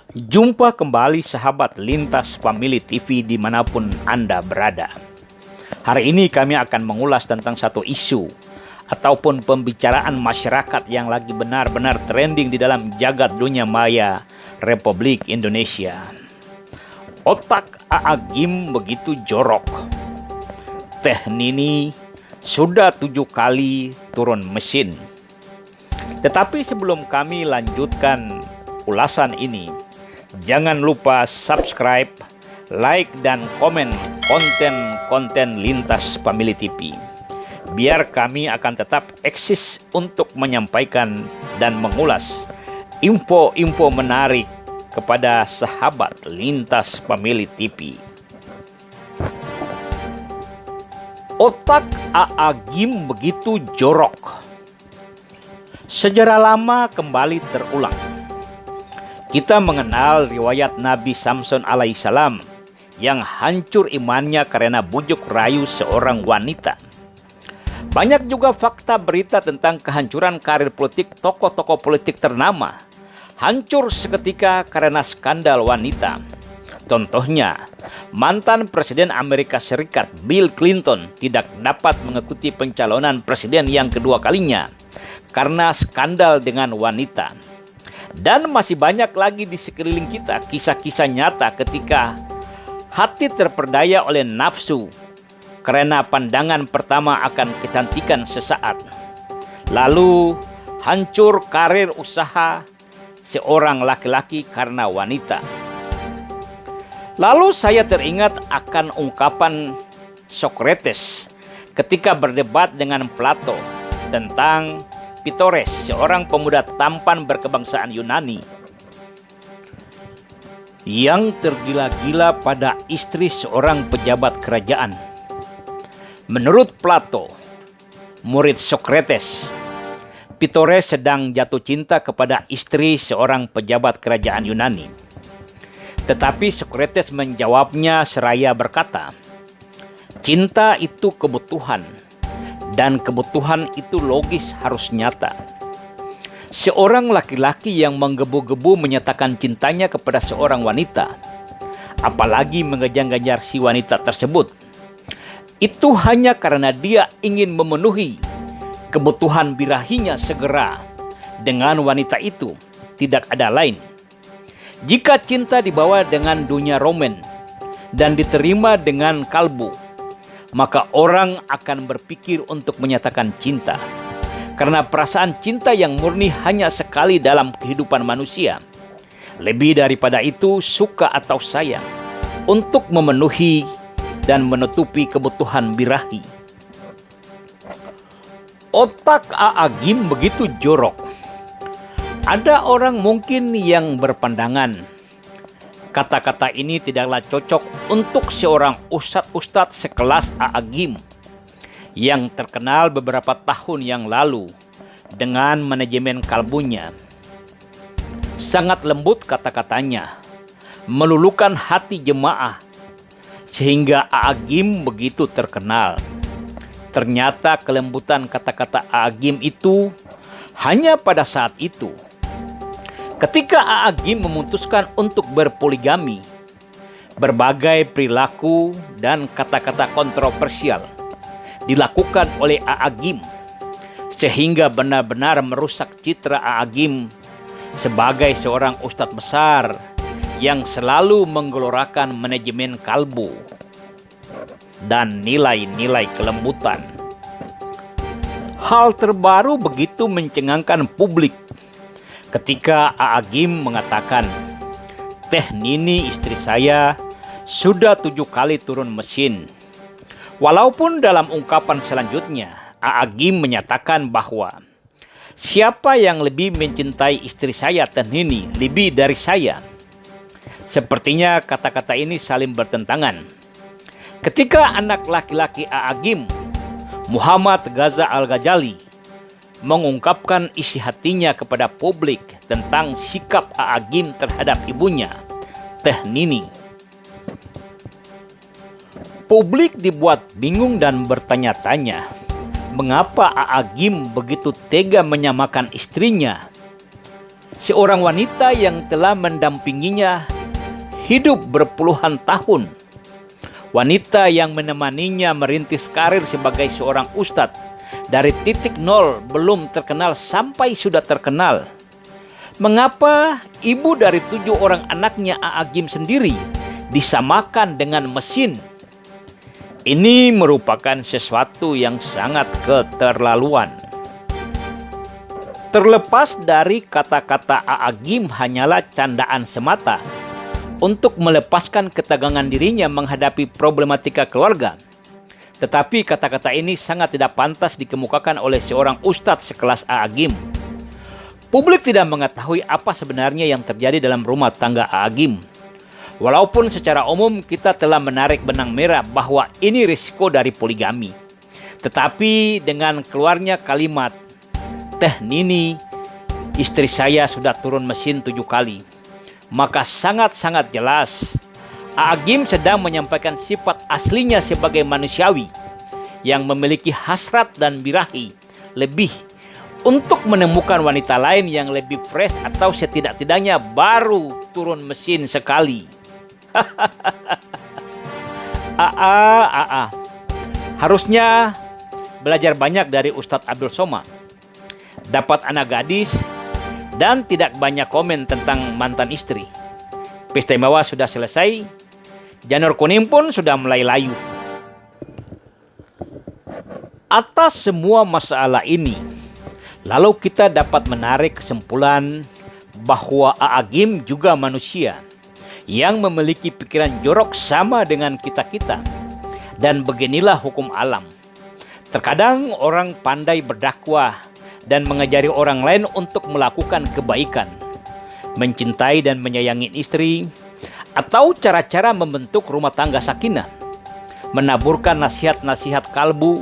Jumpa kembali sahabat Lintas Family TV dimanapun Anda berada. Hari ini kami akan mengulas tentang satu isu ataupun pembicaraan masyarakat yang lagi benar-benar trending di dalam jagat dunia maya Republik Indonesia. Otak A'agim begitu jorok. Teh Nini sudah 7 kali turun mesin. Tetapi sebelum kami lanjutkan ulasan ini, jangan lupa subscribe, like, dan komen konten-konten Lintas Family TV. Biar kami akan tetap eksis untuk menyampaikan dan mengulas info-info menarik kepada sahabat Lintas Family TV. Otak A'agim begitu jorok. Sejarah lama kembali terulang. Kita mengenal riwayat Nabi Samson alaihissalam yang hancur imannya karena bujuk rayu seorang wanita. Banyak juga fakta berita tentang kehancuran karir politik tokoh-tokoh politik ternama. Hancur seketika karena skandal wanita. Contohnya, mantan Presiden Amerika Serikat Bill Clinton tidak dapat mengikuti pencalonan presiden yang kedua kalinya karena skandal dengan wanita. Dan masih banyak lagi di sekeliling kita kisah-kisah nyata ketika hati terperdaya oleh nafsu karena pandangan pertama akan kecantikan sesaat. Lalu hancur karir usaha seorang laki-laki karena wanita. Lalu saya teringat akan ungkapan Socrates ketika berdebat dengan Plato tentang Pitores, seorang pemuda tampan berkebangsaan Yunani yang tergila-gila pada istri seorang pejabat kerajaan. Menurut Plato, murid Socrates, Pitores sedang jatuh cinta kepada istri seorang pejabat kerajaan Yunani. Tetapi Socrates menjawabnya seraya berkata, "Cinta itu kebutuhan, dan kebutuhan itu logis harus nyata." Seorang laki-laki yang menggebu-gebu menyatakan cintanya kepada seorang wanita, apalagi mengejar-ngejar si wanita tersebut, itu hanya karena dia ingin memenuhi kebutuhan birahinya segera dengan wanita itu, tidak ada lain. Jika cinta dibawa dengan dunia roman dan diterima dengan kalbu, maka orang akan berpikir untuk menyatakan cinta. Karena perasaan cinta yang murni hanya sekali dalam kehidupan manusia. Lebih daripada itu, suka atau sayang untuk memenuhi dan menutupi kebutuhan birahi. Otak A'agim begitu jorok. Ada orang mungkin yang berpandangan kata-kata ini tidaklah cocok untuk seorang ustadz sekelas A'agim yang terkenal beberapa tahun yang lalu dengan manajemen kalbunya. Sangat lembut kata-katanya, meluluhkan hati jemaah, sehingga A'agim begitu terkenal. Ternyata kelembutan kata-kata A'agim itu hanya pada saat itu. Ketika A'agim memutuskan untuk berpoligami, berbagai perilaku dan kata-kata kontroversial dilakukan oleh A'agim, sehingga benar-benar merusak citra A'agim sebagai seorang ustadz besar yang selalu menggelorakan manajemen kalbu dan nilai-nilai kelembutan. Hal terbaru begitu mencengangkan publik ketika A'agim mengatakan, "Teh Nini istri saya sudah 7 kali turun mesin." Walaupun dalam ungkapan selanjutnya A'agim menyatakan bahwa siapa yang lebih mencintai istri saya Teh Nini lebih dari saya. Sepertinya kata-kata ini saling bertentangan. Ketika anak laki-laki A'agim, Muhammad Ghaza Al-Ghazali, mengungkapkan isi hatinya kepada publik tentang sikap A'agim terhadap ibunya, Teh Nini. Publik dibuat bingung dan bertanya-tanya, mengapa A'agim begitu tega menyamakan istrinya Seorang wanita yang telah mendampinginya hidup berpuluhan tahun. Wanita yang menemaninya merintis karir sebagai seorang ustadz dari titik nol belum terkenal sampai sudah terkenal. Mengapa ibu dari 7 orang anaknya A'agim sendiri disamakan dengan mesin? Ini merupakan sesuatu yang sangat keterlaluan. Terlepas dari kata-kata A'agim hanyalah candaan semata untuk melepaskan ketegangan dirinya menghadapi problematika keluarga. Tetapi kata-kata ini sangat tidak pantas dikemukakan oleh seorang ustadz sekelas A'agim. Publik tidak mengetahui apa sebenarnya yang terjadi dalam rumah tangga A'agim. Walaupun secara umum kita telah menarik benang merah bahwa ini risiko dari poligami. Tetapi dengan keluarnya kalimat, "Teh Nini, istri saya sudah turun mesin 7 kali." Maka sangat-sangat jelas A'agim sedang menyampaikan sifat aslinya sebagai manusiawi yang memiliki hasrat dan birahi lebih untuk menemukan wanita lain yang lebih fresh atau setidak-tidaknya baru turun mesin sekali. Harusnya belajar banyak dari Ustadz Abdul Somad. Dapat anak gadis dan tidak banyak komen tentang mantan istri. Pesta mewah sudah selesai, janur kuning pun sudah mulai layu. Atas semua masalah ini, lalu kita dapat menarik kesimpulan bahwa A'agim juga manusia yang memiliki pikiran jorok sama dengan kita-kita. Dan beginilah hukum alam. Terkadang orang pandai berdakwah dan mengajari orang lain untuk melakukan kebaikan, mencintai dan menyayangi istri, atau cara-cara membentuk rumah tangga sakinah, menaburkan nasihat-nasihat kalbu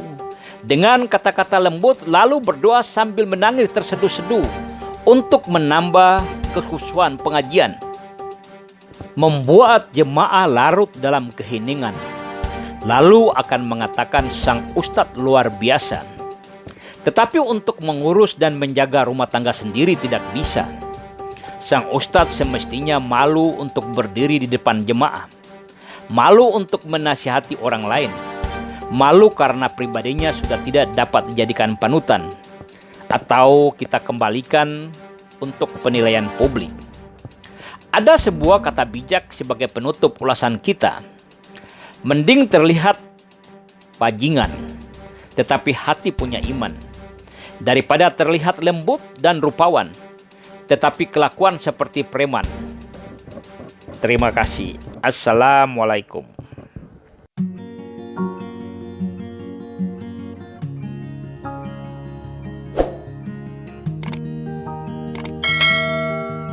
dengan kata-kata lembut, lalu berdoa sambil menangis terseduh-seduh untuk menambah kekhusyuan pengajian, membuat jemaah larut dalam keheningan, lalu akan mengatakan sang ustadz luar biasa. Tetapi untuk mengurus dan menjaga rumah tangga sendiri tidak bisa. Sang ustadz semestinya malu untuk berdiri di depan jemaah, malu untuk menasihati orang lain, malu karena pribadinya sudah tidak dapat dijadikan panutan, atau kita kembalikan untuk penilaian publik. Ada sebuah kata bijak sebagai penutup ulasan kita. Mending terlihat bajingan, tetapi hati punya iman, daripada terlihat lembut dan rupawan, tetapi kelakuan seperti preman. Terima kasih. Assalamualaikum.